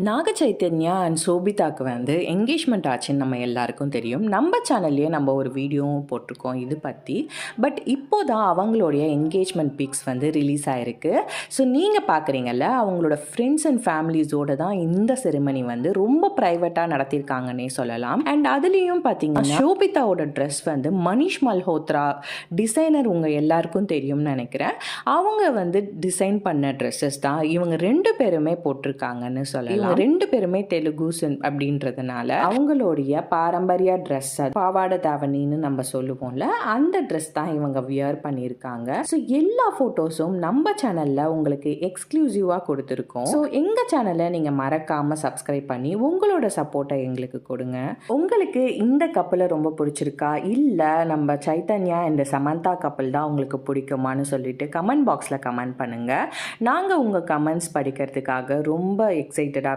Naga Chaitanya and சோபிதாக்கு வந்து engagement ஆச்சுன்னு நம்ம எல்லாருக்கும் தெரியும். நம்ம சேனல்லையே நம்ம ஒரு வீடியோவும் போட்டிருக்கோம் இது பற்றி. பட் இப்போ தான் அவங்களுடைய என்கேஜ்மெண்ட் பிக்ஸ் வந்து ரிலீஸ் ஆகிருக்கு. ஸோ நீங்கள் பார்க்குறீங்கல்ல, அவங்களோட ஃப்ரெண்ட்ஸ் அண்ட் ஃபேமிலிஸோடு தான் இந்த செரிமனி வந்து ரொம்ப ப்ரைவேட்டாக நடத்தியிருக்காங்கன்னே சொல்லலாம். அண்ட் அதுலேயும் பார்த்தீங்கன்னா சோபிதாவோட ட்ரெஸ் வந்து மனிஷ் மல்ஹோத்ரா டிசைனர் உங்கள் எல்லாருக்கும் தெரியும்னு நினைக்கிறேன். அவங்க வந்து டிசைன் பண்ண ட்ரெஸ்ஸஸ் தான் இவங்க 2 பேருமே போட்டிருக்காங்கன்னு சொல்லலாம். 2 பேருமே தெலுங்குஸ் அப்படின்றதுனால அவங்களுடைய பாரம்பரிய ட்ரெஸ் பாவாடை தாவணின்னு நம்ம சொல்லுவோம்ல, அந்த ட்ரெஸ் தான் இவங்க வியர் பண்ணியிருக்காங்க. ஸோ எல்லா ஃபோட்டோஸும் நம்ம சேனல்ல உங்களுக்கு எக்ஸ்க்ளூசிவாக கொடுத்துருக்கோம். ஸோ எங்க சேனலை நீங்க மறக்காம சப்ஸ்கிரைப் பண்ணி உங்களோட சப்போர்ட்டை எங்களுக்கு கொடுங்க. உங்களுக்கு இந்த கப்பலை ரொம்ப பிடிச்சிருக்கா, இல்லை நம்ம சைத்தன்யா இந்த சமந்தா கப்பல் தான் உங்களுக்கு பிடிக்குமான்னு சொல்லிட்டு கமெண்ட் பாக்ஸில் கமெண்ட் பண்ணுங்க. நாங்கள் உங்கள் கமெண்ட்ஸ் படிக்கிறதுக்காக ரொம்ப எக்ஸைட்டடாக